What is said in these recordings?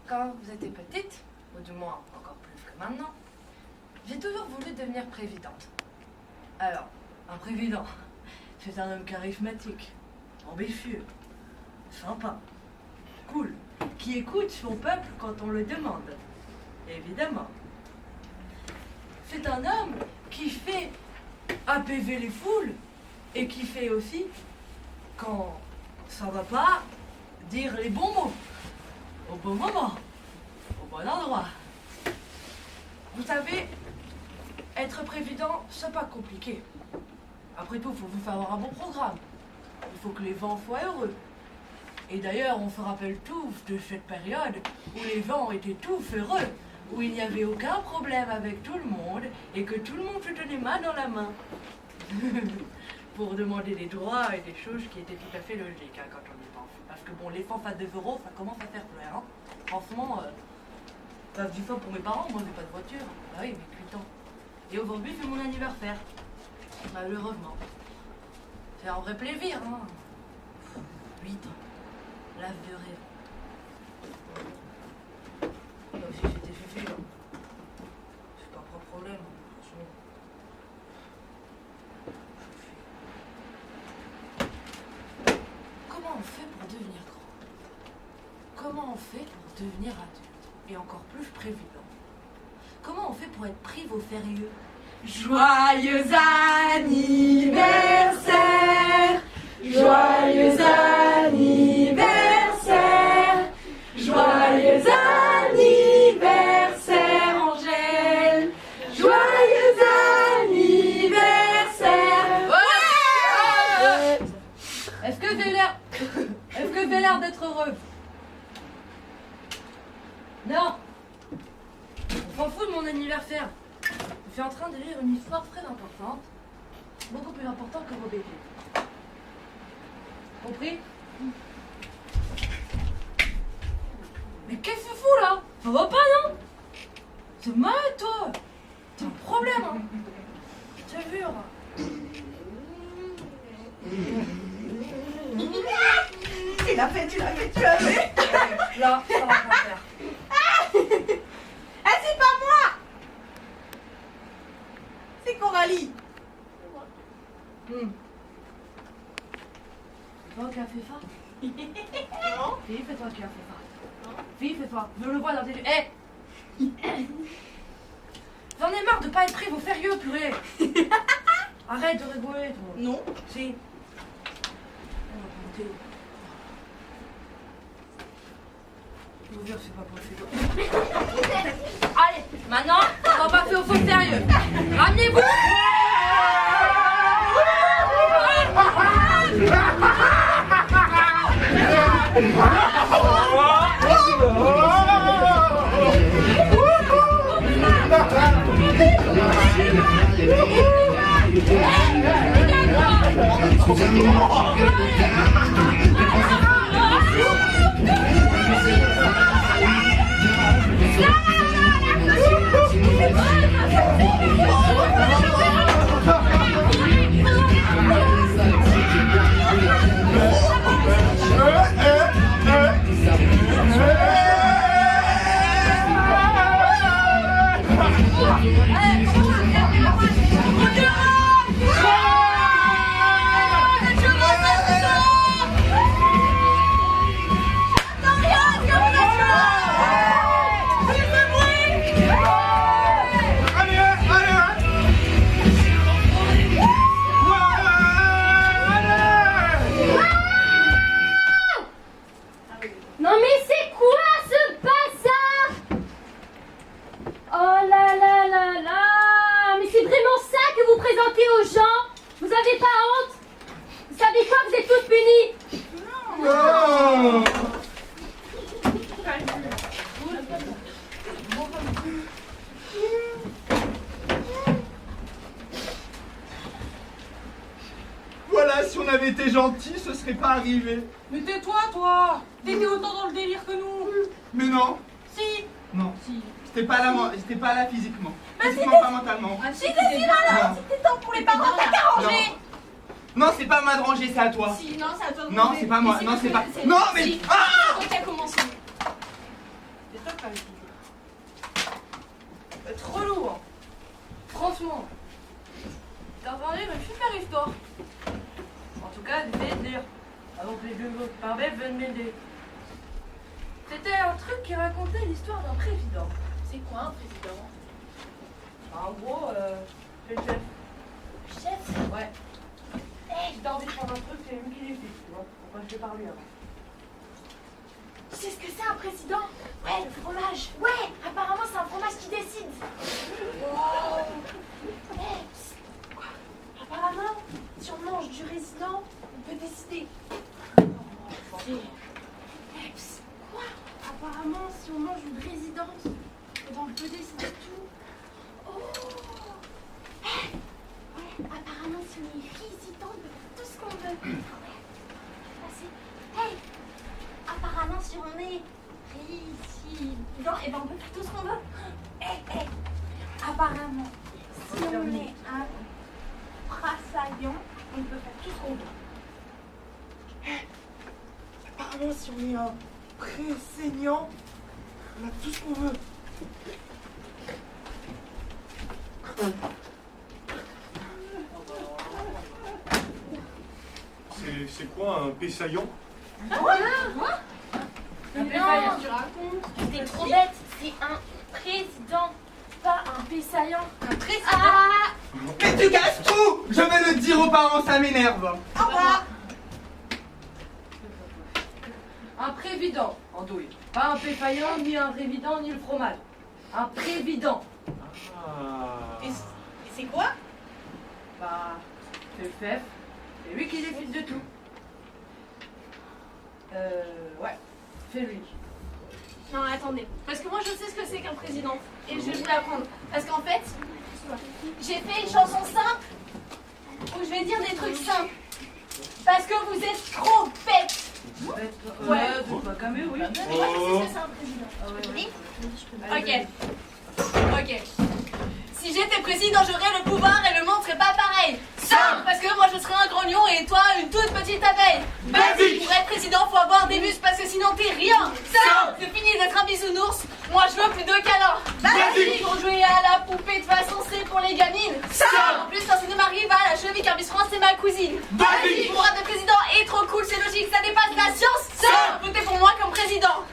Quand vous étiez petite, ou du moins encore plus que maintenant, j'ai toujours voulu devenir présidente. Alors, un président, c'est un homme charismatique, ambitieux, sympa, cool, qui écoute son peuple quand on le demande, évidemment. C'est un homme qui fait apaiser les foules et qui fait aussi, quand ça va pas, dire les bons mots, au bon moment, au bon endroit. Vous savez, être président, c'est pas compliqué. Après tout, il faut vous avoir un bon programme. Il faut que les gens soient heureux. Et d'ailleurs, on se rappelle tous de cette période où les gens étaient tous heureux, où il n'y avait aucun problème avec tout le monde et que tout le monde se tenait main dans la main. Pour demander des droits et des choses qui étaient tout à fait logiques quand on y pense. Parce que bon, les femmes à 2 euros, ça commence à faire peur. Hein. Franchement, je dis ça pour mes parents, moi j'ai pas de voiture. Ah oui, mais 8 ans. Et aujourd'hui, c'est mon anniversaire. Malheureusement. C'est un vrai plaisir, hein. 8 ans. L'âge de rêve. Comme si c'était suffisant. C'est pas un problème, franchement. Comment on fait pour devenir grand? Comment on fait pour devenir adulte? Et encore plus président? Comment on fait pour être pris au sérieux? Joyeux anniversaire, joyeux anniversaire, joyeux anniversaire Angèle, joyeux anniversaire. Ouais. Est-ce que j'ai l'air d'être heureuse? Non. On s'en fout de mon anniversaire. Je suis en train de lire une histoire très importante, beaucoup plus importante que vos bébés. Compris? Mais qu'est-ce que tu fous là? Ça va pas, non? C'est mal, toi. T'as un problème, hein? Je te jure. Tu l'as fait. Là, ça va pas faire. Ah, c'est pas moi, c'est Coralie. C'est toi qui as fait ça? Non. Si, c'est toi qui as fait ça. Si, c'est toi. Je le vois dans tes yeux. Hé! J'en ai marre de pas être pris au sérieux, purée. Arrête de rigoler, toi. Non. Si. Je vous jure, c'est pas possible. Allez, maintenant, on va passer au faux sérieux. Ramenez-vous! Non mais c'est quoi ce bazar? Oh là là là là! Mais c'est vraiment ça que vous présentez aux gens? Vous avez pas honte? Vous savez quoi? Vous êtes tous punis! Non. Voilà, si on avait été gentil, ce serait pas arrivé. Mais tais-toi, toi. T'étais autant dans le délire que nous. Mais non, Si. non, Si. j'étais pas là physiquement. Mais Physiquement, pas mentalement. Si t'es là, Non. c'était temps pour les parents, t'as qu'à ranger. Non, c'est pas moi de ranger, c'est à toi. Si, non, c'est à toi de Non, ranger. c'est pas moi. Mais Non, c'est pas. c'est- Non, mais. Si. Ah! C'est toi qui as commencé. qui racontait l'histoire d'un président. C'est quoi un président? En gros, c'est le chef. Chef? Ouais. Si t'as envie de prendre un truc, c'est lui qui décide, tu vois. Pourquoi je te parle lui avant? Tu sais ce que c'est un président? Ouais, le fromage. Ouais, apparemment c'est un fromage qui décide. Wow. Quoi? Apparemment, si on mange du résident, on peut décider. Quoi? Apparemment, si on mange une résidente, eh ben, on peut décider de tout. Oh. Ouais, apparemment, si on est résident, on peut faire tout ce qu'on veut. Hey! Apparemment, si on est résident, eh ben, on peut faire tout ce qu'on veut. Hey! Apparemment, si on est un brassaillant, on peut faire tout ce qu'on veut. Apparemment, si on est un pré-saignant, on a tout ce qu'on veut. C'est quoi un pessaillant? Non, tu racontes. T'es trop bête, c'est un président, pas un pessaillant. Un président. Ah! Mais tu casses tout! Je vais le dire aux parents, ça m'énerve. Au revoir. Un prévident, andouille. Pas un péfaillant, ni un révident, ni le fromage. Un prévident. Ah. Et c'est quoi? Bah, c'est le chef. C'est lui qui décide de tout. Ouais, c'est lui. Non, attendez. Parce que moi, je sais ce que c'est qu'un président. Et je vais vous l'apprendre. Parce qu'en fait, j'ai fait une chanson simple où je vais dire des trucs simples. Parce que vous êtes trop bêtes. Ouais, c'est pas comme eux, oui. Mais moi, je sais ce que c'est un président. Ah ouais, Oui? Ok. Si j'étais président, j'aurais le pouvoir et le monde serait pas pareil. Simple, parce que moi je serais un grognon et toi une toute petite abeille. Basique. Pour être président, faut avoir des muscles parce que sinon t'es rien. Simple. C'est fini d'être un bisounours. Moi je veux plus de câlins. Basique. Pour jouer à la poupée, de toute façon c'est pour les gamines. Simple. En plus, quand c'est ma rivale, la cheville car Miss France c'est ma cousine. Basique. Pour être président est trop cool, c'est logique, ça dépasse la science. Simple. Votez pour moi comme président.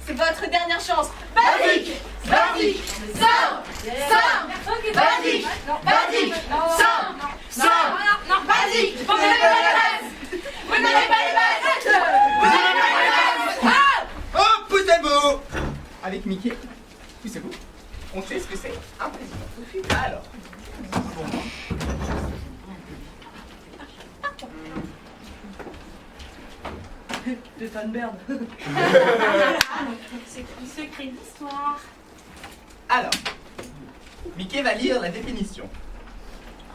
C'est votre dernière chance. Basique. Basique. Simple. Simple. Basique. Basique. Simple. Simple. Non, basique. Vous n'avez pas les bases. Vous n'avez pas les bases. Vous n'avez pas les bases. Ah. Oh, poussez-vous! Avec Mickey, poussez-vous. On sait ce que c'est un président. Alors. Stéphane Bern. C'est le secret de l'histoire. Alors, Mickey va lire la définition.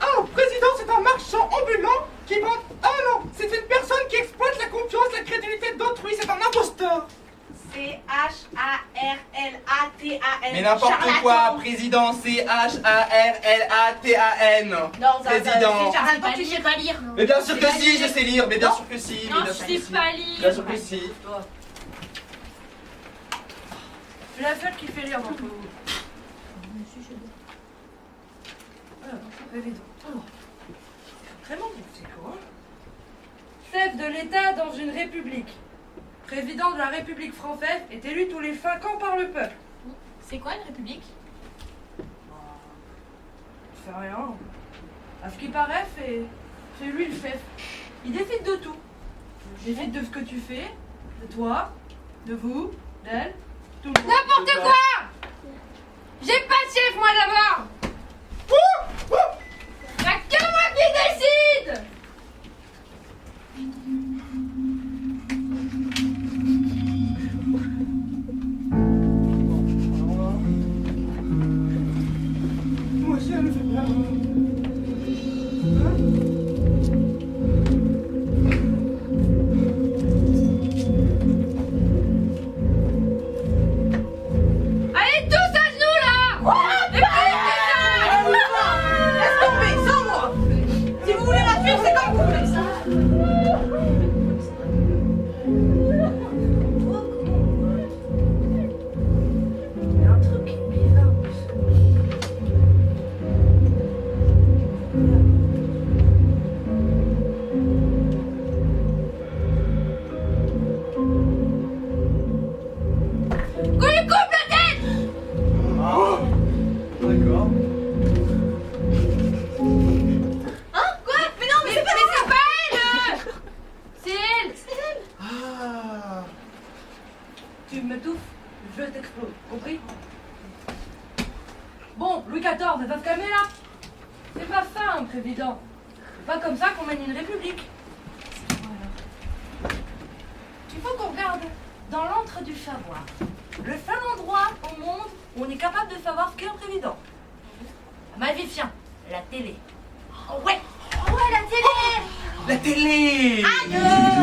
Oh, président, c'est un marchand ambulant qui vend... Oh non, c'est une personne qui exploite la confiance, la crédulité d'autrui, c'est un imposteur. C-H-A-R-L-A-T-A-N. Mais n'importe quoi, président, C-H-A-R-L-A-T-A-N. Non, Président. charlatan, tu sais pas lire. Mais bien sûr que si, je sais lire, mais bien sûr que si. Non, mais bien je sûr sais que si. pas lire. Bien sûr que si. Toi. C'est la seule qui fait lire d'entre vous. Alors, président. Alors, vraiment, c'est quoi? Chef de l'État dans une république. Président de la République française est élu tous les 5 ans par le peuple. C'est quoi une république? Je sais rien. À ce qui paraît, c'est lui le chef. Il décide de tout. Il décide de ce que tu fais, de toi, de vous, d'elle, tout le monde. N'importe quoi! J'ai pas de chef, moi, d'abord! Y'a que moi qui décide! Moi, je le fais bien. Allez, tous à genoux, là! Et puis, Laisse tomber, sans moi. Si vous voulez la suivre, c'est comme Tu m'étouffes, je t'explose. Compris? Bon, Louis XIV, va se calmer là. C'est pas ça, un président. C'est pas comme ça qu'on mène une république. Il faut qu'on regarde dans l'antre du savoir. Le seul endroit au monde où on est capable de savoir ce qu'est un président. Magicien, la télé. Oh ouais, la télé. La télé!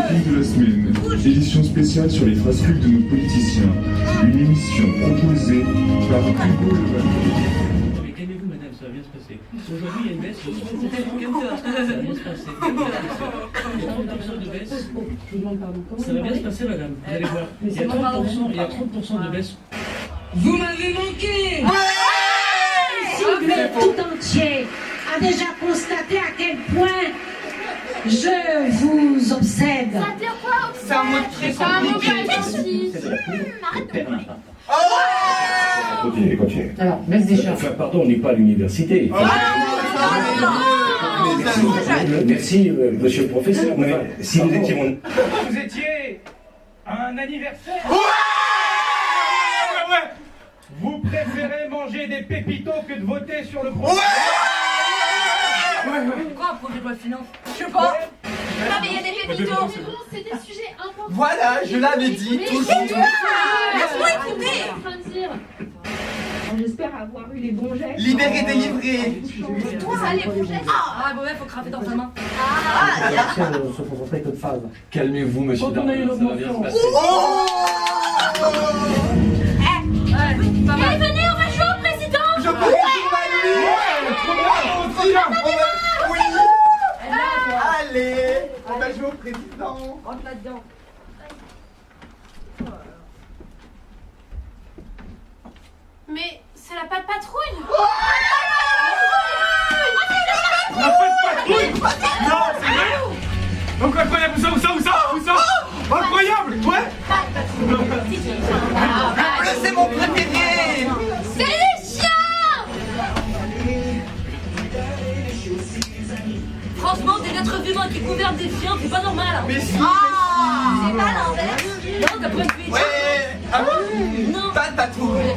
L'équipe de la semaine, édition spéciale sur les phrases cultes de nos politiciens. Une émission proposée par Hugo Levallois. Mais calmez-vous, madame, ça va bien se passer. Aujourd'hui, il y a une baisse de 30%. Ça va bien se passer. Il y a 30% de baisse. Je vous demande pardon. Ça va bien se passer, madame. Vous allez voir. Il y a 30% de baisse. Vous m'avez manqué. Si le tout entier a déjà constaté à quel point je vous obsède. Ça veut dire quoi? C'est un mot très C'est un mot compliqué. précis. Continuez. Alors, baisse des chats. Enfin, pardon, on n'est pas à l'université. Merci, monsieur le professeur. Enfin, si vous étiez mon... Vous étiez à un anniversaire. Ouais! Vous préférez manger des pépitos que de voter sur le projet. Pourquoi un projet de loi de finances? Je sais pas. Non, mais il y a des pépitos. C'est des sujets importants. Voilà, je l'avais dit. Tout Laisse-moi écouter. En train de dire. J'espère avoir eu les bons gestes. libéré, délivré. Ça, les projets. Ah, bon, ouais, faut craper dans sa main. se concentrer que de phase. Calmez-vous, monsieur Darmanin, ça va bien se passer. Ouais, pas mal. Venez, on va jouer au président. Je peux Oui. Allez, on va jouer au président. Rentre là-dedans. Mais c'est la patte patrouille. La patrouille. Non, c'est vrai. Donc incroyable, où ça? Incroyable, ouais. Le bleu, c'est mon préféré. C'est les chiens. Franchement, des êtres humains qui gouvernent des chiens, c'est pas normal. Mais si. C'est pas l'inverse. Non, t'as pas vu. Ouais. Ah bon? Non. Pas de patrouille.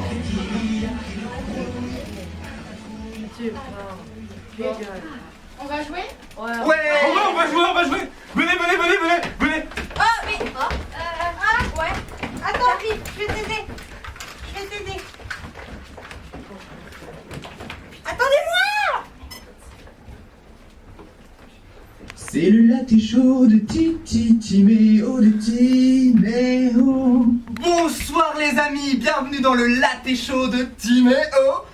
On va jouer? Ouais. On va jouer. Venez. Ah, mais. Ouais. Attends, je vais t'aider. Attendez-moi! C'est le latte chaud de Timéo de Timéo. Bonsoir les amis, bienvenue dans le latte chaud de Timéo.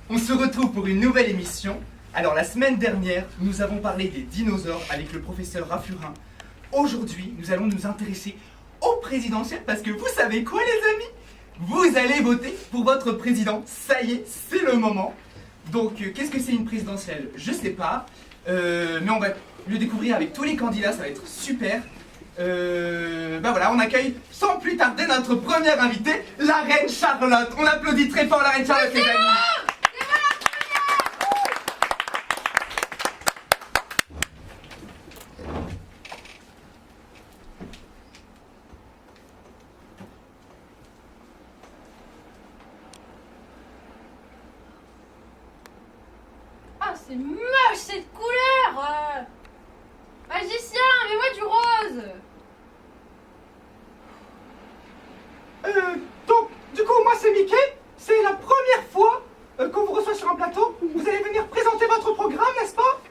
On se retrouve pour une nouvelle émission. Alors la semaine dernière, nous avons parlé des dinosaures avec le professeur Raffurin. Aujourd'hui, nous allons nous intéresser au présidentiel parce que vous savez quoi les amis? Vous allez voter pour votre président. Ça y est, c'est le moment. Donc qu'est-ce que c'est une présidentielle? Je sais pas. Mais on va le découvrir avec tous les candidats, ça va être super. Bah voilà, on accueille sans plus tarder notre première invitée, la reine Charlotte. On applaudit très fort la reine Charlotte les amis. Ah, c'est moche cette couleur. Magicien, mets-moi du rose. Donc, du coup, moi c'est Mickey. C'est la première fois qu'on vous reçoit sur un plateau. Vous allez venir présenter votre programme, n'est-ce pas?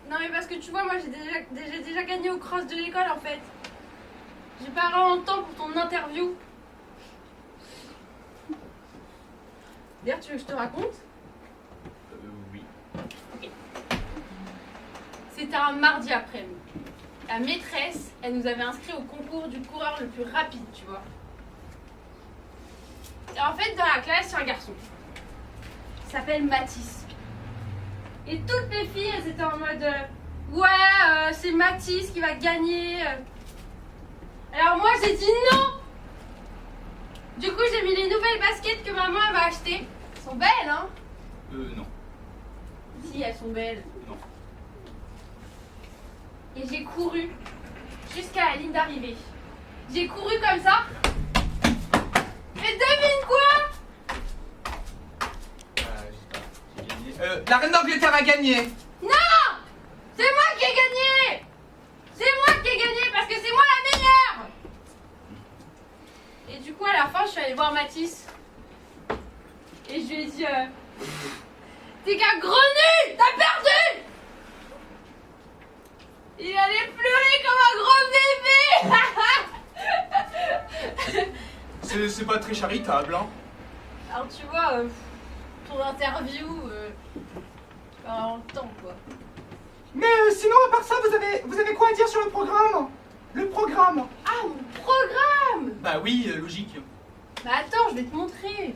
Non mais parce que tu vois, moi j'ai déjà gagné au cross de l'école en fait. J'ai pas vraiment le temps pour ton interview. D'ailleurs, tu veux que je te raconte? Oui. C'était un mardi après-midi. La maîtresse, elle nous avait inscrits au concours du coureur le plus rapide, tu vois. Et en fait, dans la classe, il y a un garçon. Il s'appelle Mathis. Et toutes les filles, elles étaient en mode ouais, c'est Mathis qui va gagner. Alors moi, j'ai dit non. Du coup, j'ai mis les nouvelles baskets que maman elle m'a achetées. Elles sont belles, hein? Non. Si, elles sont belles. Non. Et j'ai couru jusqu'à la ligne d'arrivée. J'ai couru comme ça. Et devine quoi? Je sais pas. J'ai gagné. La reine d'Angleterre a gagné. Non! C'est moi qui ai gagné! C'est moi qui ai gagné parce que c'est moi la meilleure! Et du coup, à la fin, je suis allée voir Mathis. Et je lui ai dit t'es qu'un gros nul! T'as perdu! Il allait pleurer comme un gros bébé! C'est pas très charitable, hein. Alors, tu vois, ton interview, pas en temps, quoi. Mais sinon, à part ça, vous avez quoi à dire sur le programme? Le programme. Ah, mon programme! Bah oui, logique. Bah attends, je vais te montrer.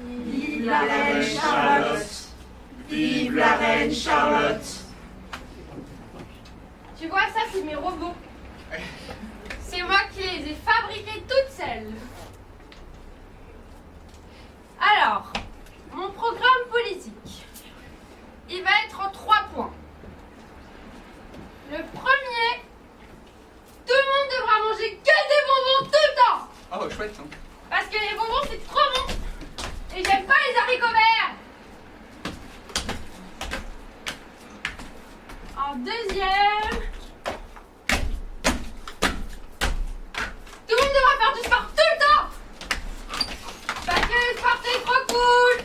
Vive la reine Charlotte! Vive la reine Charlotte! Tu vois, ça, c'est mes robots. C'est moi qui les ai fabriqués toutes seules. Alors, mon programme politique, il va être en 3 points. Le premier, tout le monde devra manger que des bonbons tout le temps. Oh, chouette, hein. Parce que les bonbons, c'est trop bon. Et j'aime pas les haricots verts. En deuxième, tout le monde devra faire du sport tout le temps. Parce que le sport, c'est trop cool.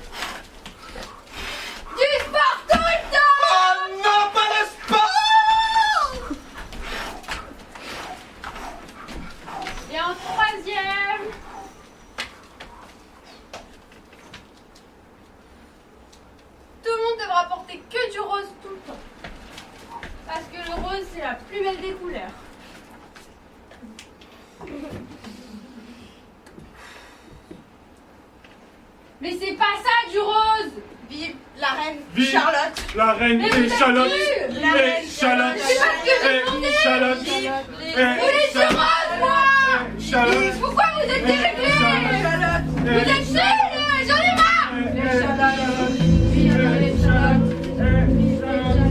Du sport tout le temps. Oh non, pas le sport! Et en troisième, tout le monde devra porter que du rose tout le temps. Parce que le rose, c'est la plus belle des couleurs. Mais c'est pas ça du rose! Vive la reine Vive Charlotte! La reine Mais et vous Charlotte! êtes nuls. Et Charlotte! C'est parce que je Et demandais. Charlotte! Vous voulez du rose, moi! Charlotte! Pourquoi vous êtes déréglés? Vous êtes nuls! J'en ai marre! Vive la reine Charlotte! Vive la reine Charlotte!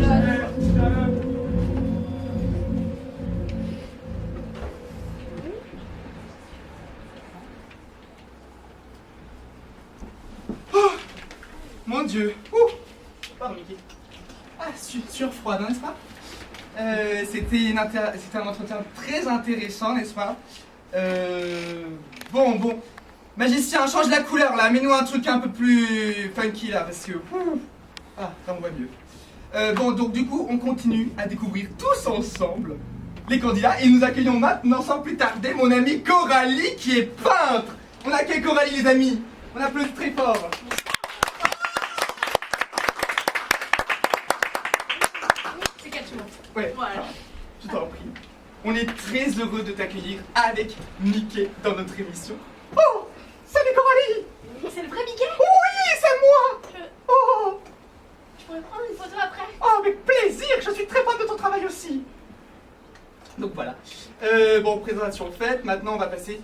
Oh, mon Dieu. Ouh. Pardon, Mickey. Ah, suture froide, n'est-ce pas? C'était un entretien très intéressant, n'est-ce pas? Bon. Magicien, change la couleur là, mets-nous un truc un peu plus funky là, parce que... Ah, là on voit mieux. Bon, donc du coup, on continue à découvrir tous ensemble les candidats et nous accueillons maintenant sans plus tarder mon amie Coralie qui est peintre. On accueille Coralie les amis, on applaudit très fort. C'est quelque chose. Ouais, Voilà. je t'en prie. On est très heureux de t'accueillir avec Mickey dans notre émission. Oh, salut Coralie. C'est le vrai Mickey? Oui, c'est moi. Oh, Je pourrais prendre une photo après? oh, avec plaisir, je suis très fan de ton travail aussi. Donc voilà. Bon, présentation faite, maintenant on va passer.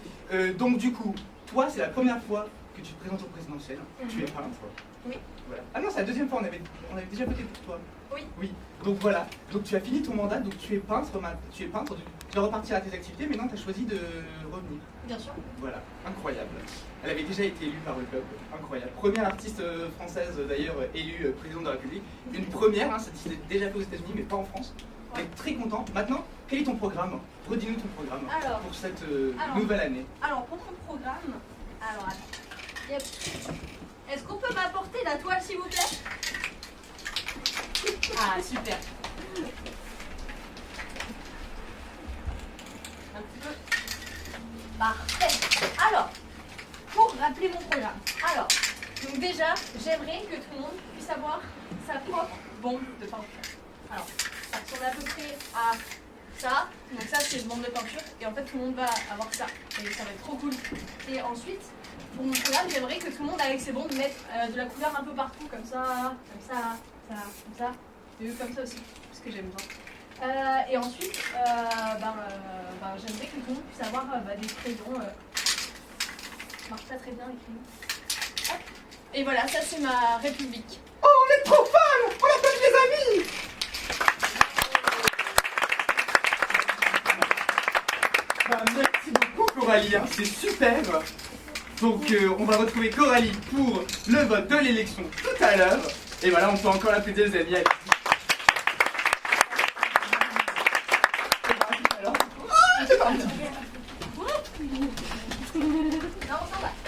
Donc du coup, toi c'est la première fois que tu te présentes au présidentiel. Tu es peintre. Oui. Voilà. Ah non, c'est la deuxième fois, on avait déjà voté pour toi. Oui. Oui. Donc voilà. Donc tu as fini ton mandat, donc tu es peintre. Tu es peintre. Tu dois repartir à tes activités, mais non, tu as choisi de revenir. Bien sûr. Voilà, incroyable. Elle avait déjà été élue par le club, incroyable. Première artiste française d'ailleurs élue présidente de la République. Une première, hein, ça s'est déjà fait aux États-Unis, mais pas en France. On est très content. Maintenant, quel est ton programme? Redis-nous ton programme Alors, pour cette nouvelle année. Alors, pour mon programme, alors attends. Yep. Est-ce qu'on peut m'apporter la toile, s'il vous plaît? Ah, super. Un petit peu. Parfait. Alors, pour rappeler mon programme. Alors, donc déjà, j'aimerais que tout le monde puisse avoir sa propre bombe de peinture. Alors, ça ressemble à peu près à ça. Donc ça, c'est une bombe de peinture. Et en fait, tout le monde va avoir ça. Et ça va être trop cool. Et ensuite, pour mon programme, j'aimerais que tout le monde avec ses bondes mette de la couleur un peu partout, comme ça, comme ça, et comme ça aussi, parce que j'aime bien. Et ensuite, j'aimerais que tout le monde puisse avoir des crayons. Marche pas très bien les crayons. Hop. Et voilà, ça c'est ma république. Oh, on est trop fans! On appelle les amis! Merci beaucoup Coralie, hein, c'est super. Donc on va retrouver Coralie pour le vote de l'élection tout à l'heure. Et voilà, on peut encore l'applaudir les amis.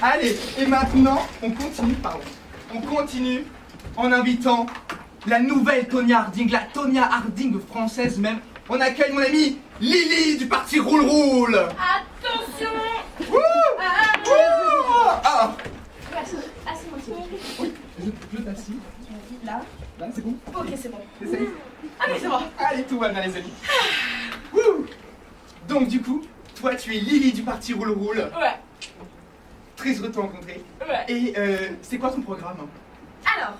Allez, et maintenant, on continue en invitant la nouvelle Tonya Harding, la Tonya Harding française même. On accueille mon amie Lily du parti Roule Roule. Attention. Ah. Assieds-moi. Oui, je t'assis. Là, c'est bon. Ok, c'est bon. Essaye. Allez, c'est bon. Allez, tout va bien les amis. Wouh. Donc du coup, toi tu es Lily du parti Roule Roule. Ouais. Très heureux de te rencontrer. Ouais. Et c'est quoi ton programme? Alors,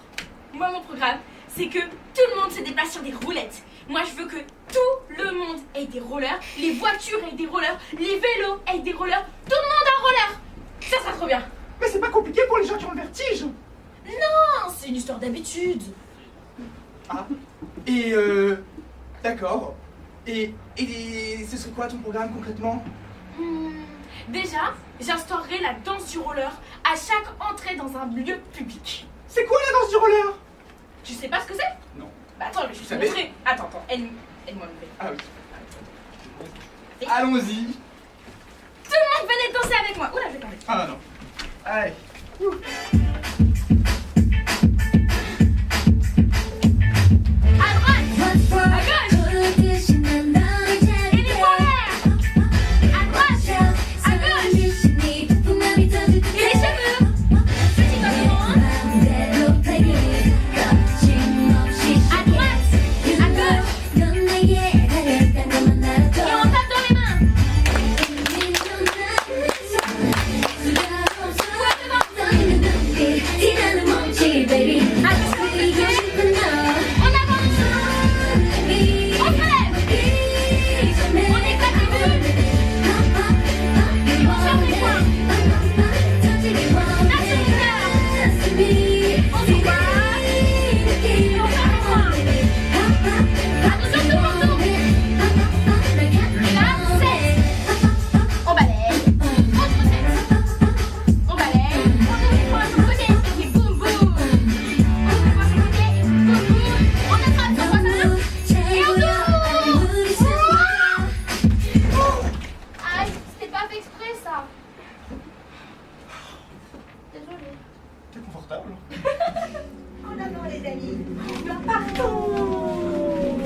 moi mon programme, c'est que tout le monde se déplace sur des roulettes. Moi je veux que tout le monde ait des rollers, les voitures aient des rollers, les vélos aient des rollers, tout le monde a un roller. Ça sera trop bien. Mais c'est pas compliqué pour les gens qui ont le vertige. Non, c'est une histoire d'habitude. Ah. Et d'accord. Et ce serait quoi ton programme concrètement? Déjà, j'instaurerai la danse du roller à chaque entrée dans un lieu public. C'est quoi la danse du roller? Tu sais pas ce que c'est? Non. Bah attends, je vais te montrer. Attends, aide-moi à me faire. Ah oui. Allons-y. Tout le monde venez danser avec moi. Oula, je vais tomber. Ah non. Allez. À droite, à gauche. Et les poings en l'air. À droite, à gauche. Et les cheveux. Petit comme le monde. À droite, à gauche. Et on tape dans les mains. T'es confortable? En avant les amis, nous partons.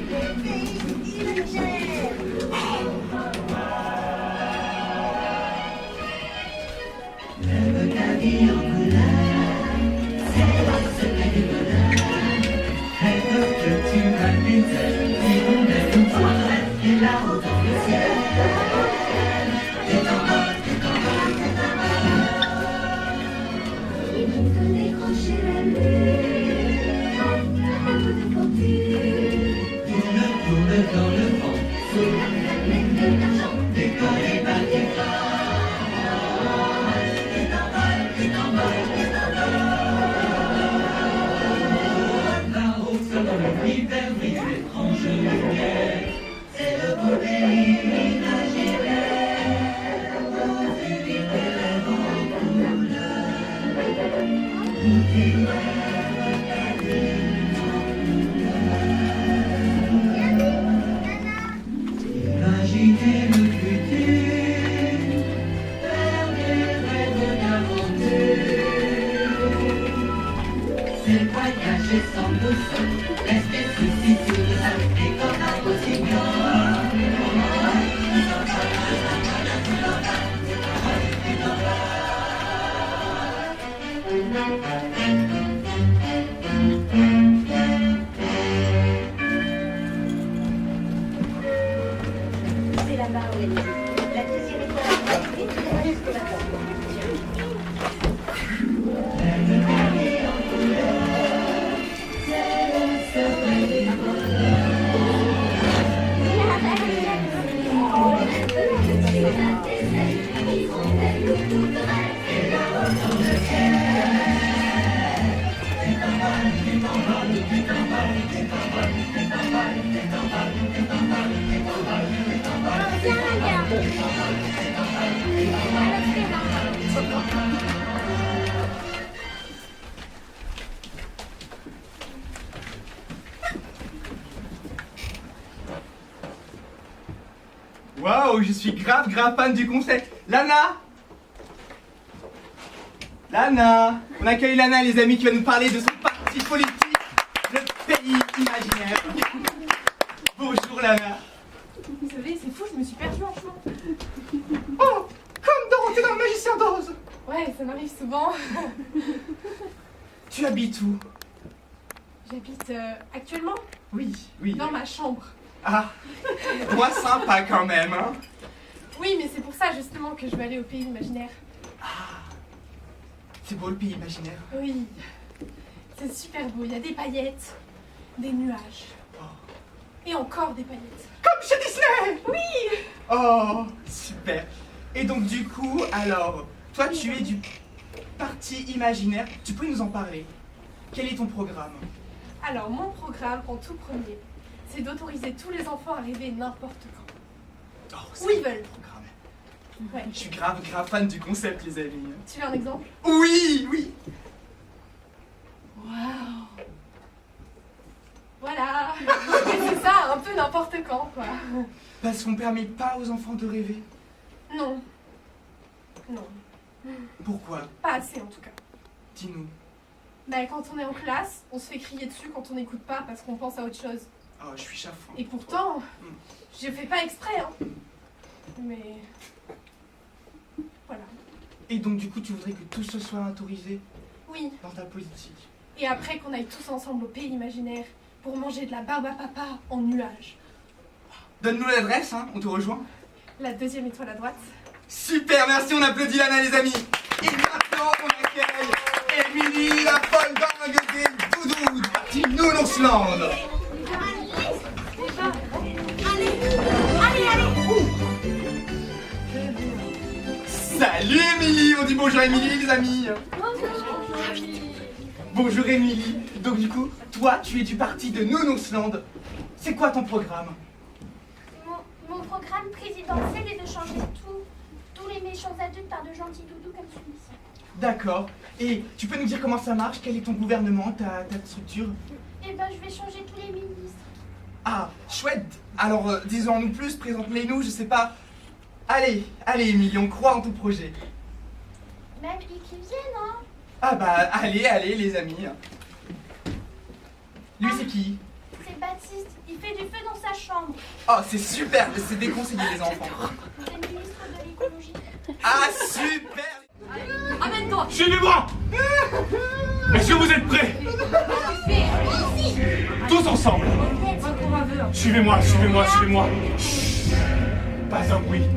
Le pays imaginaire. Le navire en couleur, c'est le secret du bonheur. Rêve que tu vas l'aider, si on est tout en rêve, et là-haut dans le ciel. Tu t'envoles, tu t'envoles, tu t'envoles. Il faut décrocher la lune, un peu de fortune. Tourne dans le vent, sous la planète de l'argent, décoller par tes corps. L'hiver brille l'étrange lumière, c'est le beau pays imaginaire. Vous évitez les vents en couleur, vous imaginez le futur, faire des rêves d'aventure. C'est voyager sans boussole. Restez ici sous le sable et comme un rossignol. C'est la barre où elle est. La deuxième étoile, et tout le reste de la porte. Waouh, je suis grave fan du concept. Lana! Lana! On accueille Lana, les amis, qui va nous parler de son parti politique, le pays imaginaire. Bonjour Lana. Vous savez, c'est fou, je me suis perdue en chemin. Oh! Comme t'es dans le Magicien d'Oz! Ouais, ça m'arrive souvent. Tu habites où? J'habite actuellement Oui. dans ma chambre. Ah! Moi sympa quand même, hein? Oui, mais c'est pour ça justement que je veux aller au pays imaginaire. Ah! C'est beau le pays imaginaire. Oui, c'est super beau. Il y a des paillettes, des nuages. Et encore des paillettes. Comme chez Disney! Oui! Oh, super. Et donc du coup, alors, toi tu es du parti imaginaire. Tu peux nous en parler? Quel est ton programme? Alors, mon programme, en tout premier, c'est d'autoriser tous les enfants à rêver n'importe quand. Oh, Où ils veulent. Programme. Ouais. Je suis grave fan du concept, les amis. Tu veux un exemple? Oui! Waouh! Voilà! C'est ça, un peu n'importe quand, quoi. Parce qu'on permet pas aux enfants de rêver. Non. Non. Pourquoi? Pas assez, en tout cas. Dis-nous. Ben, quand on est en classe, on se fait crier dessus quand on n'écoute pas parce qu'on pense à autre chose. Oh, je suis chafouin. Et pourtant, je fais pas exprès, hein. Mais... voilà. Et donc du coup, tu voudrais que tout ce soit autorisé? Oui. Dans ta politique. Et après qu'on aille tous ensemble au pays imaginaire pour manger de la barbe à papa en nuage. Donne-nous l'adresse, hein, on te rejoint. La deuxième étoile à droite. Super, merci, on applaudit Lana, les amis. Et maintenant, on accueille Émilie, la folle dingue des doudous du parti Nounours-Land. Salut Émilie, on dit bonjour Émilie, les amis. Bonjour Émilie. Donc du coup, toi, tu es du parti de Nounours-Land. C'est quoi ton programme? Mon programme présidentiel est de changer tous les méchants adultes par de gentils doudous comme celui-ci. D'accord. Et tu peux nous dire comment ça marche? Quel est ton gouvernement, ta structure? Eh ben, je vais changer tous les ministres. Ah, chouette. Alors, disons-nous plus, présente-les-nous, je sais pas. Allez, Émilie, on croit en ton projet. Même qui viennent, hein? Ah bah, allez, les amis. Lui, c'est qui? C'est Baptiste, il fait du feu dans sa chambre. Oh, c'est super, c'est déconseillé les enfants. C'est le ministre de l'écologie. Ah, super. Amène-toi. Suivez-moi! Est-ce que vous êtes prêts? Tous ensemble! Suivez-moi! Chut. Pas un bruit.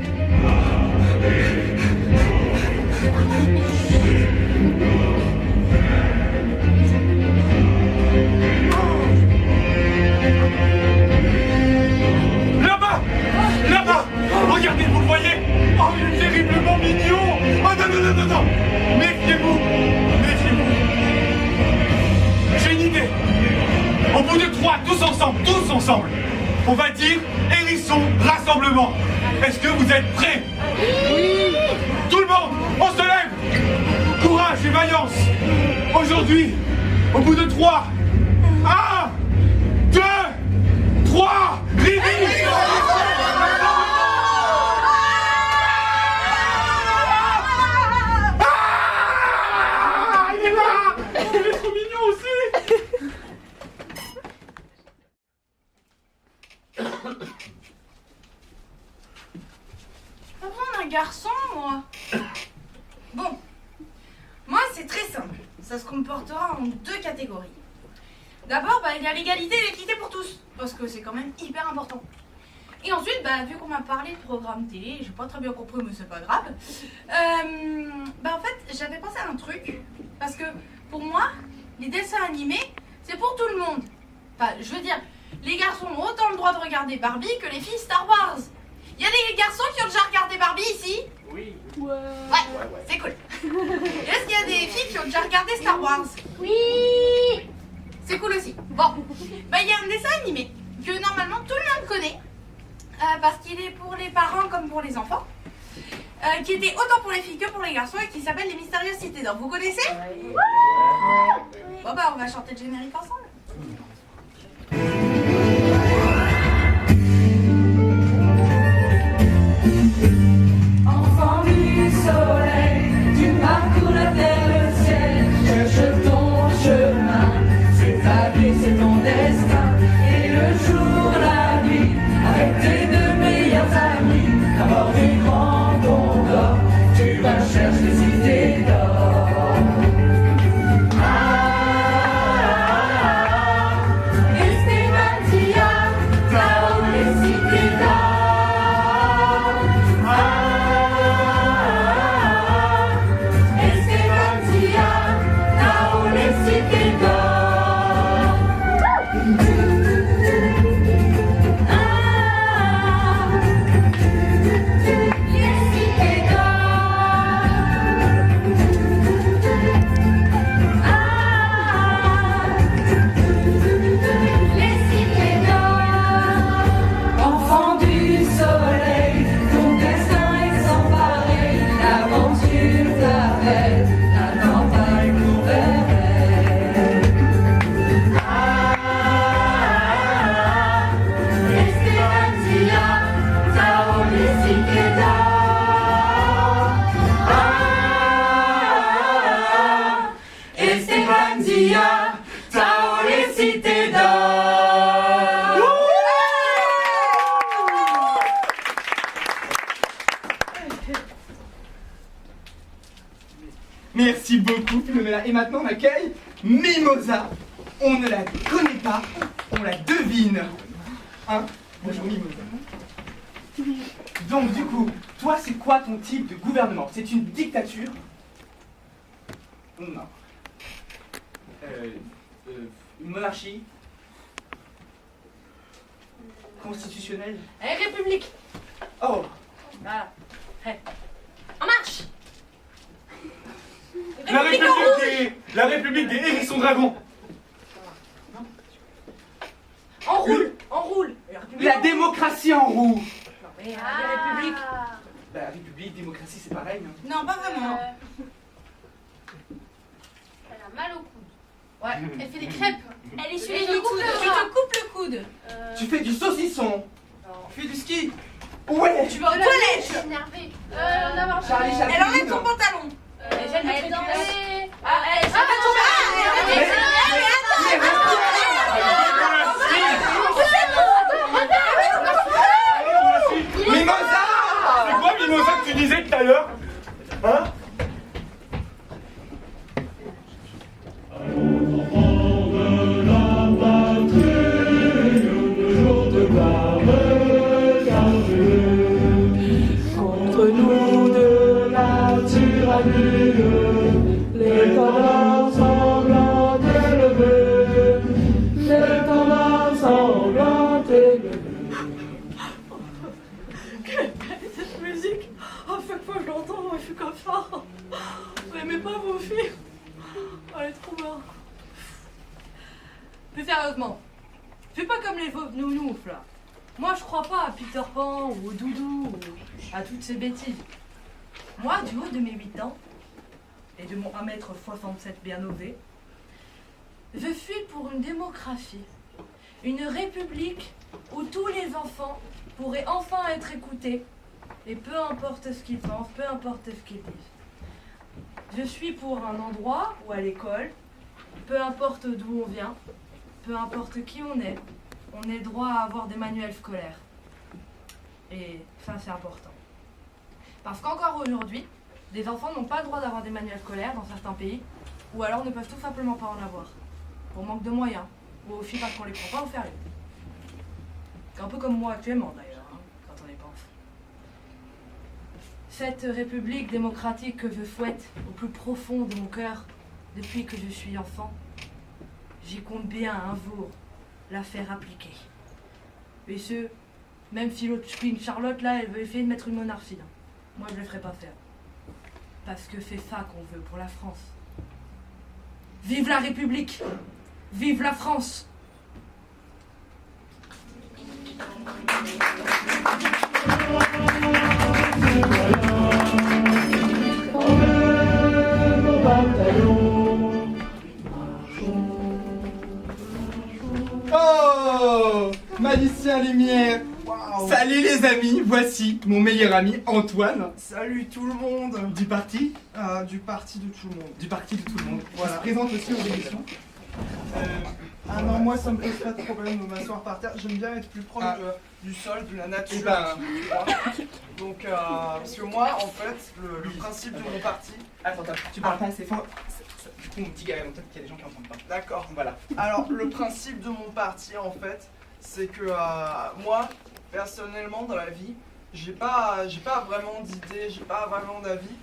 Là-bas! Regardez, vous le voyez? Oh, il est terriblement mignon! Oh non! Méfiez-vous! J'ai une idée! Au bout de 3, tous ensemble, on va dire hérisson rassemblement. Est-ce que vous êtes prêts? Oui! Tout le monde, on se lève! Courage et vaillance! Aujourd'hui, au bout de 3, 1, 2, 3, Rémi! Garçon, moi. Bon, moi c'est très simple. Ça se comportera en 2 catégories. D'abord, il y a l'égalité et l'équité pour tous, parce que c'est quand même hyper important. Et ensuite, vu qu'on m'a parlé de programme télé, j'ai pas très bien compris, mais c'est pas grave. En fait, j'avais pensé à un truc, parce que pour moi, les dessins animés, c'est pour tout le monde. Enfin, je veux dire, les garçons ont autant le droit de regarder Barbie que les filles Star Wars. Il y a des garçons qui ont déjà regardé Barbie ici? Oui. Ouais, c'est cool. Est-ce qu'il y a des filles qui ont déjà regardé Star Wars? Oui. C'est cool aussi. Bon, il y a un dessin animé que normalement tout le monde connaît, parce qu'il est pour les parents comme pour les enfants, qui était autant pour les filles que pour les garçons et qui s'appelle Les Mystérieuses Cités d'Or. Vous connaissez? Oui. Bon, on va chanter le générique ensemble. Merci beaucoup, Philomena. Et maintenant, on accueille Mimosa. On ne la connaît pas, on la devine. Hein? Bonjour, Mimosa. Donc, du coup, toi, c'est quoi ton type de gouvernement? C'est une dictature? Non. Une monarchie? Constitutionnelle? République. Oh! Voilà. En marche. La République des hérissons dragons. Enroule. La démocratie en roue. Non, mais la République. Bah, République, démocratie, c'est pareil. Hein. Non, pas vraiment. Elle a mal au coude. Ouais, elle fait des crêpes. Elle est sur Et les je coudes. te coupe le coude. Tu fais du saucisson. Tu fais du ski. Ouais. Tu vas aux Elle toilettes. est énervée. On a marché. Charlie Chaplin. Elle enlève ton pantalon. Elle Elle est dans les... elle s'est pas Mimosa! C'est quoi Mimosa que tu disais tout à l'heure? Hein? Contre nous de la tyrannie, l'étendard sanglant élevé, l'étendard sanglant élevé. Cette musique, à chaque fois que je l'entends, je suis comme ça. Vous aimez pas vos filles? Elle est trop bien. Plus sérieusement, fais pas comme les nounoufs là. Moi je crois pas à Peter Pan ou au doudou ou à toutes ces bêtises. Moi, du haut de mes 8 ans et de mon 1m67 bien osé, je suis pour une démocratie, une république où tous les enfants pourraient enfin être écoutés, et peu importe ce qu'ils pensent, peu importe ce qu'ils disent. Je suis pour un endroit où à l'école, peu importe d'où on vient, peu importe qui on est droit à avoir des manuels scolaires. Et ça, c'est important. Parce qu'encore aujourd'hui, des enfants n'ont pas le droit d'avoir des manuels scolaires dans certains pays, ou alors ne peuvent tout simplement pas en avoir, pour manque de moyens, ou aussi parce qu'on les prend pas au sérieux. C'est un peu comme moi actuellement d'ailleurs, hein, quand on y pense. Cette république démocratique que je souhaite au plus profond de mon cœur depuis que je suis enfant, j'y compte bien un jour la faire appliquer. Et ce, même si l'autre Queen Charlotte là, elle veut essayer de mettre une monarchie. Hein. Moi je le ferai pas faire. Parce que c'est ça qu'on veut pour la France. Vive la République! Vive la France! Oh, magicien lumière. Waouh. Salut les amis, voici mon meilleur ami Antoine. Salut tout le monde. Du parti? Du parti de tout le monde. Du parti de tout le monde. Voilà. Je se présente aussi aux émissions. Ah non, moi ça me pose pas de problème de m'asseoir par terre. J'aime bien être plus proche Ah. du sol, de la nature. Eh ben. tu vois. Donc, parce que moi, en fait, le principe de mon parti. Attends, tu parles pas assez fort. Du coup, mon petit gars, peut-être qu'il y a des gens qui n'entendent pas. D'accord. Voilà. Alors, le principe de mon parti, en fait, c'est que moi, personnellement, dans la vie, j'ai pas vraiment d'idée, j'ai pas vraiment d'avis,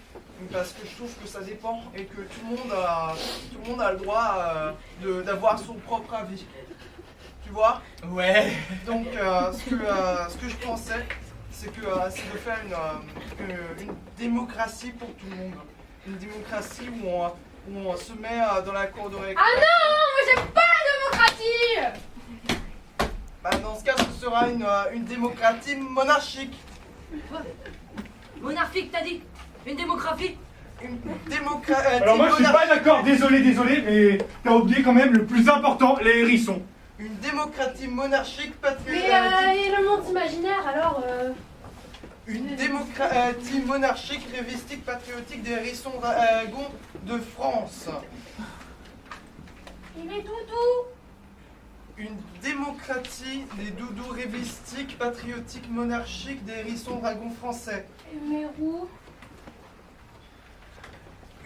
parce que je trouve que ça dépend et que tout le monde a le droit d'avoir son propre avis. Tu vois? Ouais. Donc, ce que je pensais, c'est de faire une démocratie pour tout le monde. Une démocratie où on se met dans la cour de récré. Ah non, moi j'aime pas la démocratie. Bah, dans ce cas, ce sera une démocratie monarchique. Monarchique, t'as dit? Une démocratie? Une démocratie. Alors moi je suis pas d'accord, désolé, mais t'as oublié quand même le plus important, les hérissons. Une démocratie monarchique patriotique. Mais et le monde imaginaire alors Une démocratie monarchique révistique patriotique des hérissons dragons de France. Et les doudous? Une démocratie des doudous révistiques patriotiques monarchiques des hérissons dragons français. Et mes roues?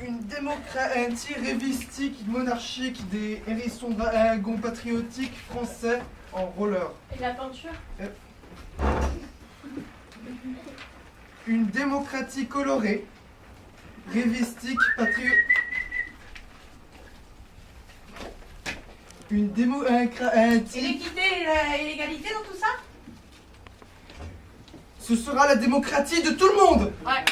Une démocratie révistique, monarchique des hérissons dragons patriotiques français en roller. Et la peinture? Une démocratie colorée, révistique, patriotique. Une démocratie. Et l'équité et l'égalité dans tout ça? Ce sera la démocratie de tout le monde. Ouais.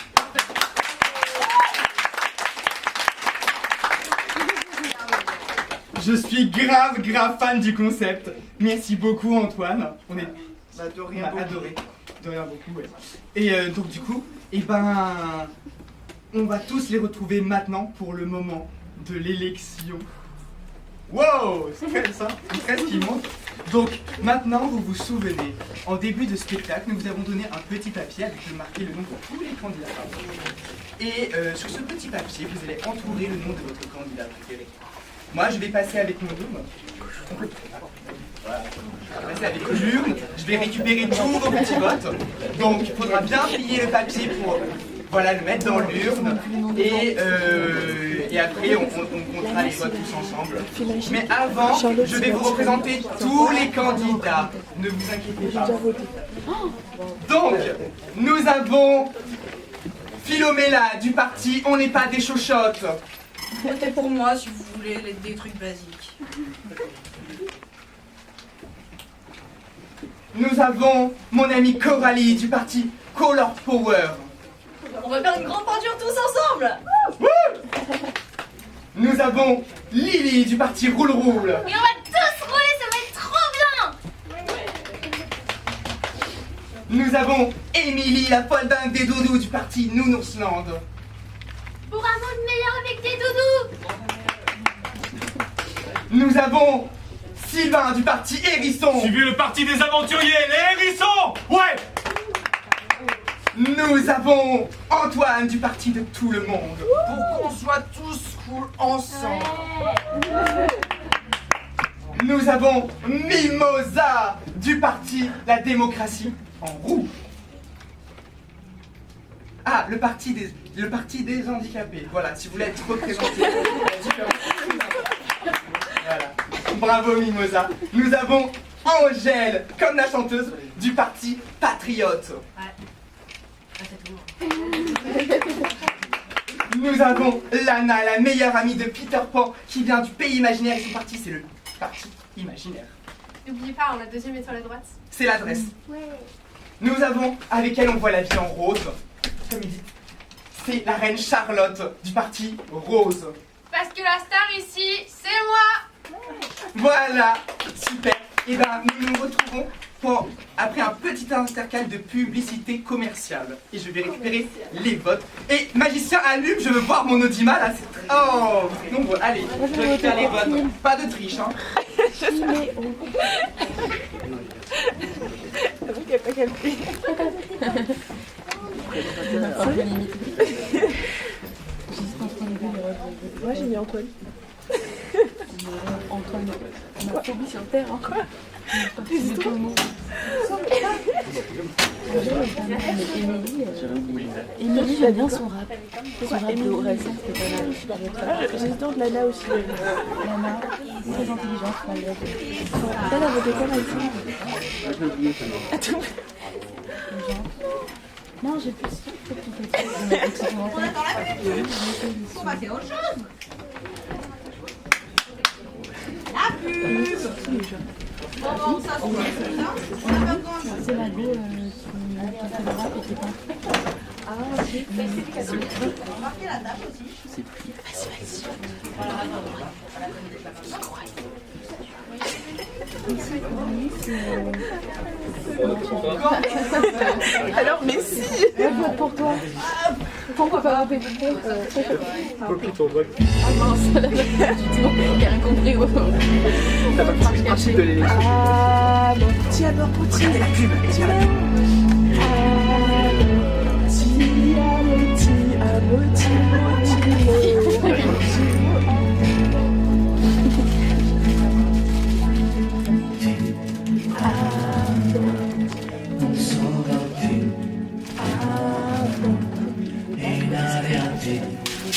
Je suis grave fan du concept. Merci beaucoup Antoine. On est De rien on a beaucoup. adoré. De rien beaucoup, ouais. Et donc du coup, on va tous les retrouver maintenant pour le moment de l'élection. Wow, c'est très ça, c'est très ce qui monte. Donc maintenant, vous vous souvenez, en début de spectacle, nous vous avons donné un petit papier avec marqué le nom de tous les candidats. Et sur ce petit papier, vous allez entourer le nom de votre candidat préféré. Moi, je vais passer avec mon urne. Voilà. Je vais passer avec l'urne. Je vais récupérer tous vos petits votes. Donc, il faudra bien plier le papier pour le mettre dans l'urne. Et après, on comptera les votes tous ensemble. Mais avant, je vais vous représenter tous les candidats. Ne vous inquiétez pas. Donc, nous avons Philomela du parti On n'est pas des chochottes. Votez pour moi si vous voulez des trucs basiques. Nous avons mon amie Coralie du parti Color Power. On va faire une grande peinture tous ensemble. Nous avons Lily du parti Roule Roule. Et on va tous rouler, ça va être trop bien. Nous avons Émilie, la folle dingue des doudous du parti Nounoursland. Pour un monde meilleur avec des doudous. Nous avons Sylvain du parti Hérisson. Suivez le parti des aventuriers, les hérissons. Ouais. Nous avons Antoine du parti de tout le monde. Pour qu'on soit tous cool ensemble. Nous avons Mimosa du parti La Démocratie en roue. Ah, le parti des handicapés. Voilà, si vous voulez être représenté. Voilà. Bravo Mimosa. Nous avons Angèle, comme la chanteuse, du parti Patriote. Nous avons Lana, la meilleure amie de Peter Pan, qui vient du pays imaginaire et son parti, c'est le parti imaginaire. N'oubliez pas, on a deuxième étoile à droite. C'est l'adresse. Nous avons, avec elle on voit la vie en rose, comme il dit. C'est la reine Charlotte du parti Rose. Parce que la star ici, c'est moi. Voilà, super. Et nous nous retrouvons après un petit intercal de publicité commerciale. Et je vais récupérer les votes. Et magicien allume, je veux voir mon audimat là. Oh, c'est nombreux. Allez, je récupère les votes. Pas de triche, hein. Moi j'ai mis Antoine. Antoine. Ma phobie sur Terre, hein. Quoi? Émilie, j'aime bien son rap. Son rap de récent, c'était pas mal. J'hésitais entre Lana aussi. Lana, très intelligente, malgré tout. Elle a voté quoi, Maxime? Attends. Non, j'ai plus fait ton fait. On attend la pub. On va faire autre chose. La pub. Bon, ça se passe. On a pas besoin. C'est la go qui fait le rap et qui peint. Ah, ok. On va marquer la date aussi. C'est plus. Vas-y. Alors, mais si! Je vote pour toi. Pourquoi pas rappeler pour toi? Ah mince, il a rien compris. T'as pas compris le principe de l'élection. Ah bon, tiens, alors pour tiens. La pub, tiens la pub.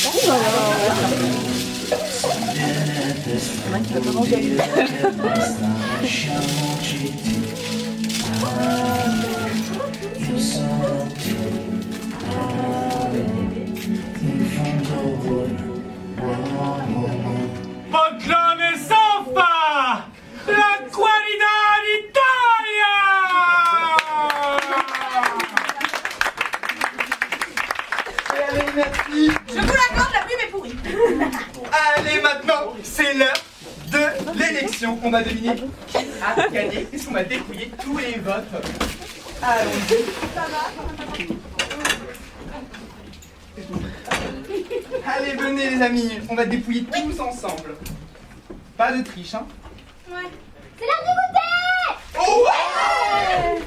Oh là là. un qui va pas manger à Proclame Sanfa la qualità d'Italia. Allez, merci. Je vous l'accorde, la plume est pourrie. Allez, maintenant, c'est l'heure de l'élection. On va deviner qui a gagné, puisqu'on va dépouiller tous les votes. Allons-y. Allez, venez les amis, on va dépouiller tous ensemble. Pas de triche, hein? Ouais. C'est l'heure de goûter! Oh ouais!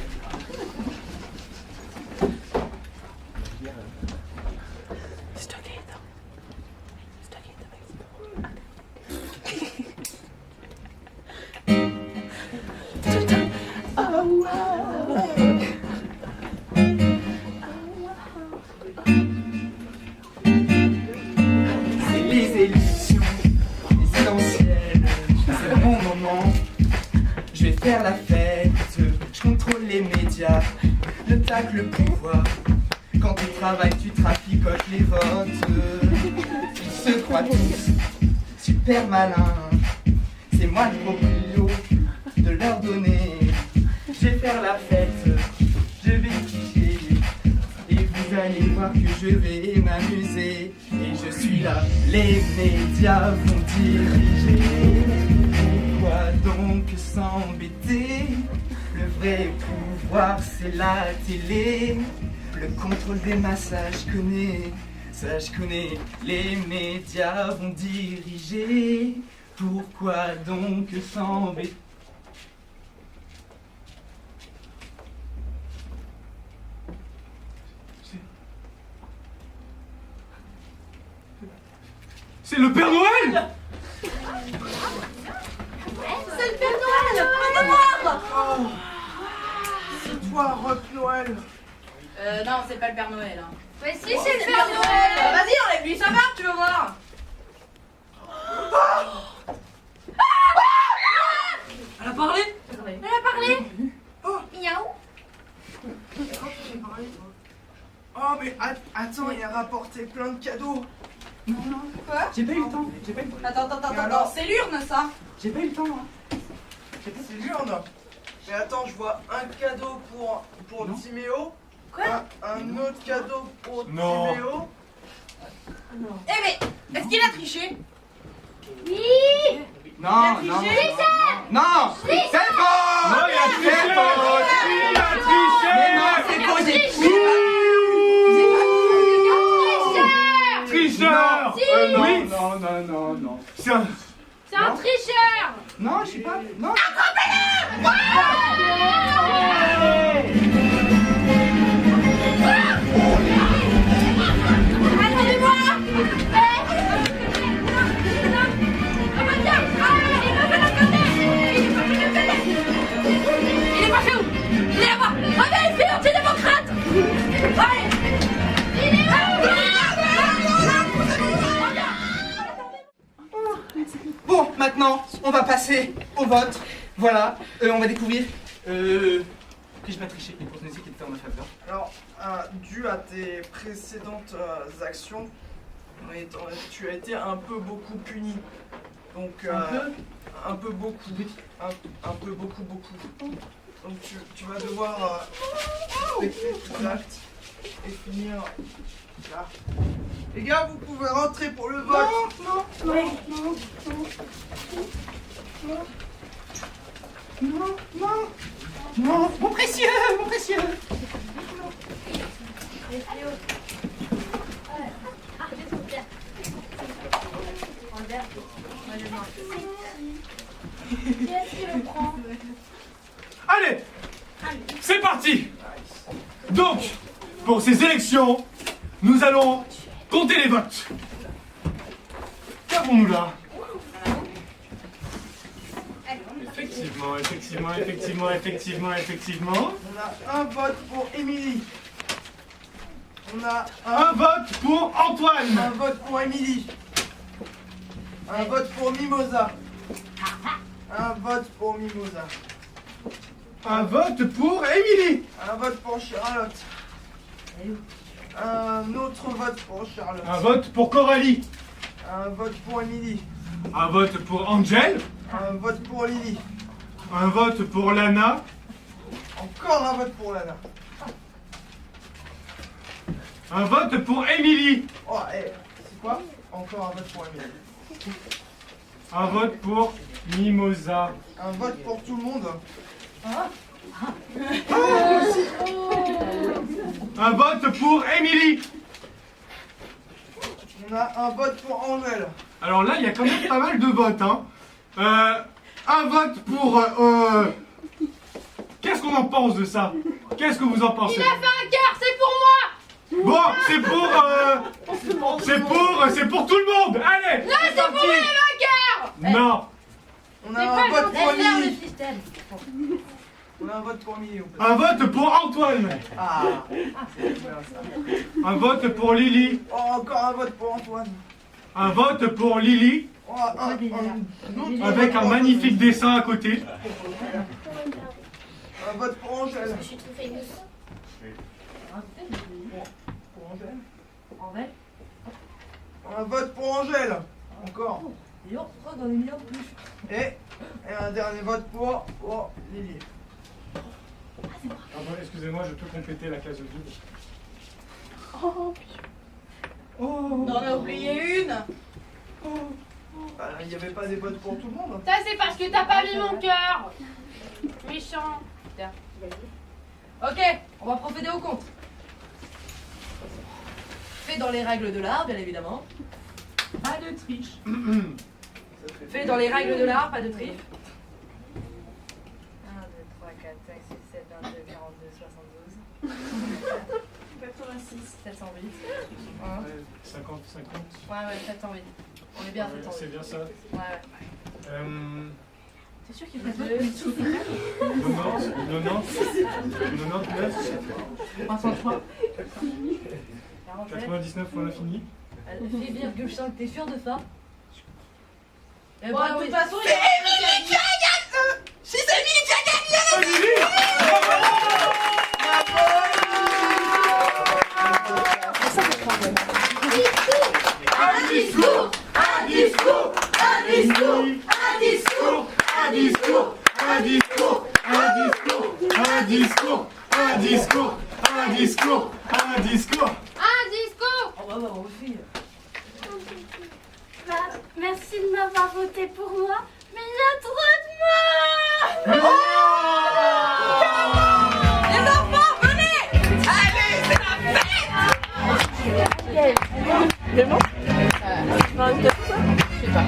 C'est les élections présidentielles, c'est le bon moment. Je vais faire la fête, je contrôle les médias, le tacle, le pouvoir. Quand tu travailles, tu traficotes les votes. Ils se croient tous super malins. C'est moi le proprio de leur donner. Je vais faire la fête, je vais tricher. Et vous allez voir que je vais m'amuser. Et je suis là, les médias vont diriger. Pourquoi donc s'embêter? Le vrai pouvoir c'est la télé. Le contrôle des massages connaît. Ça je connais, les médias vont diriger. Pourquoi donc s'embêter? C'est le Père Noël. C'est le Père Noël. Oh, c'est toi, Rock Noël. Non, c'est pas le Père Noël. Hein. Mais si, c'est le Père Noël! Vas-y, enlève-lui sa barbe, tu vas voir. Elle a parlé. Elle a parlé! Miaou! Oh, mais attends, il a rapporté plein de cadeaux. Quoi? J'ai pas eu le temps, j'ai pas eu le temps. Attends, c'est l'urne ça. J'ai pas eu le temps, hein. C'est l'urne. Mais attends, je vois un cadeau pour Timéo. Quoi? Un autre cadeau pour Non. Timéo. Eh mais, est-ce qu'il a triché? Oui! Non, non, non, c'est faux! Non, il a triché. C'est faux! Il a triché. Mais non, c'est faux, j'ai Tricheur. non, Oui. Non. C'est un... C'est un tricheur! Non, je suis pas... Non. Attendez-moi! Il est passé où? Il est là-bas! Allez, fais anti-démocrate! Allez! Il est là! Bon, maintenant, on va passer au vote. Voilà, on va découvrir... Puis-je tricher les pronostics qui étaient en ma faveur. Alors, dû à tes précédentes actions, tu as été un peu beaucoup puni. Donc, un peu beaucoup. Un peu beaucoup. Donc, tu vas devoir respecter tes actes et finir là. Les gars, vous pouvez rentrer pour le vote. Non, mon précieux. Qu'est-ce qu'il le prend? Allez, c'est parti. Donc, pour ces élections, nous allons compter les votes. Qu'avons-nous là? Effectivement. On a un vote pour Émilie. On a Un vote pour Antoine. un vote pour Émilie. Un vote pour Mimosa. Un vote pour Mimosa. Un vote pour Émilie. Un vote pour Charlotte. Un autre vote pour Charlotte. Un vote pour Coralie. Un vote pour Émilie. Un vote pour Angel. Un vote pour Lily. Un vote pour Lana. Encore un vote pour Lana. Un vote pour Émilie. Oh, c'est quoi? Encore un vote pour Émilie. Un vote pour Mimosa. Un vote pour tout le monde. Un vote pour Émilie. On a un vote pour Angèle. Alors là, il y a quand même pas mal de votes, hein. Un vote pour... Qu'est-ce qu'on en pense de ça? Qu'est-ce que vous en pensez? Il a fait un cœur, c'est pour moi! Bon, c'est pour tout le monde. Allez. Non, c'est pour moi, il a fait un cœur! Non. On a un vote pour Laisse faire le Émilie. système. On a un vote pour Émilie. Un vote pour Antoine. Ah, c'est bien ça. Un vote pour Lily. Oh, encore un vote pour Antoine. Un vote pour Lily. Oh, un autre Avec un magnifique dessin à côté. Un vote pour Angèle. Je suis trop famous. Pour Angèle. Angèle. Un vote pour Angèle. Encore. D'ailleurs, pourquoi on en a mis un plus? Et un dernier vote pour Lily. Pardon, excusez-moi, je peux compléter la case vide. Oh, On en a oublié une. Bah, il n'y avait pas des votes pour tout le monde. Ça, c'est parce que t'as pas mis mon cœur. Méchant. Tiens. Ok, on va procéder au compte. Fait dans les règles de l'art, bien évidemment. pas de triche. Fait dans les règles de l'art, pas de triche. 1, 2, 3, 4, 5, 6, 7, 22, 42, 72. 86. 708. 50, 50. Ouais, 708. On est bien à 708. C'est bien ça. Ouais. T'es sûr qu'il faut 90, 99, 303. 99, on a fini. Fait virgule 5, t'es sûr de ça? Bon, de toute façon, il C'est Émilie qui a gagné. C'est Émilie qui a gagné. Un discours, un discours, un discours, un discours, un discours, un discours, un discours, un discours, un discours, un discours, un discours. un discours. On va voir aussi. Merci de m'avoir voté pour moi, mais il y a trop de morts. Les enfants, venez. Allez, c'est la fête. Vraiment Non, je sais pas.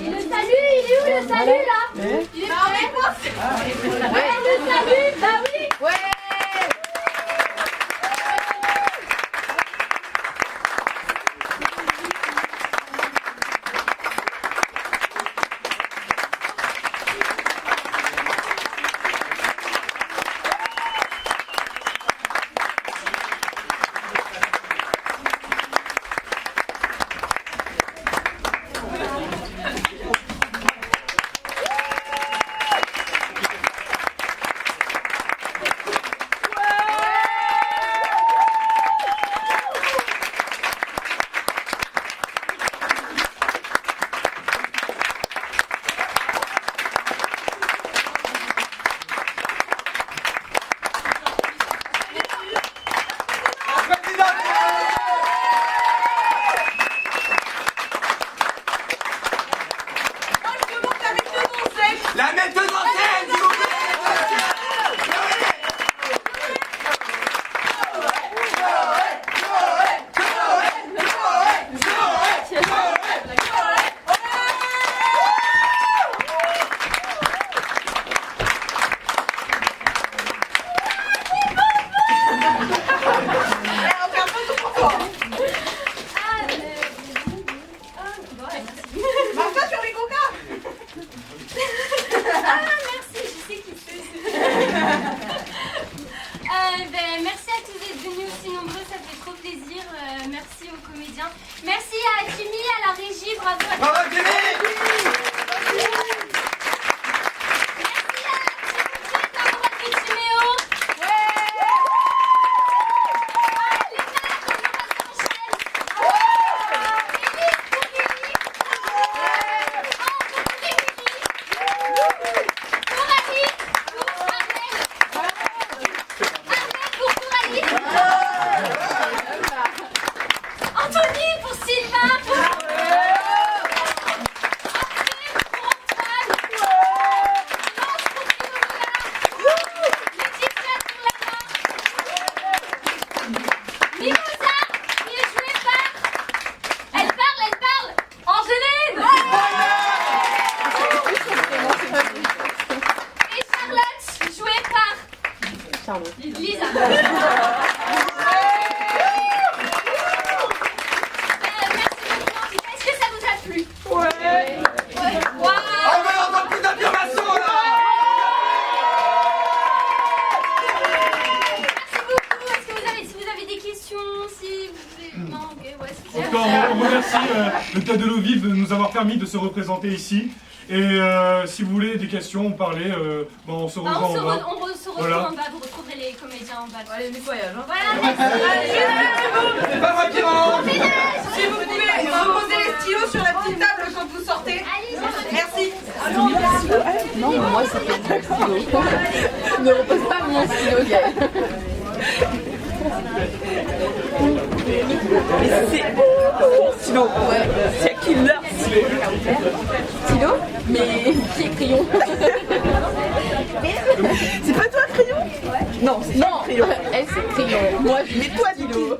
Et le salut, il est où le salut là? Il est prêt. Ouais, le salut, bah oui. Ouais. La metteuse en scène, s'il vous plaît. Merci à tous d'être venus aussi nombreux, ça fait trop plaisir. Merci aux comédiens. Merci à Jimmy, à la régie, bravo à Bravo Jimmy. Anthony pour Sylvain, pour Mimosa, qui est jouée par... Elle parle Angéline. Et Charlotte, jouée par Lisa. Est-ce que ça vous a plu? Ouais. Wow. On veut entendre plus d'affirmations là. Merci beaucoup. Est-ce que si vous avez des questions, si vous voulez... Non, ok, ouais, c'est En tout cas, on remercie le Théâtre de l'Eau Vive de nous avoir permis de se représenter ici. Et si vous voulez des questions ou parler, on se rejoint en bas. On se retrouve Voilà. en bas, vous retrouverez les comédiens en bas. Allez, nettoyage. Hein. Voilà, merci. C'est pas moi qui rentre. Si vous pouvez reposer les stylos sur la petite table quand vous sortez. Merci. Non, moi ça fait pas de stylo. Ne repose pas mon stylo, Gaël. Mais c'est stylo, ouais. C'est qui leur stylo? Stylo? Mais qui est crayon? C'est pas toi crayon? Ouais. Non, c'est crayon. Elle c'est crayon. Moi je mets toi stylo.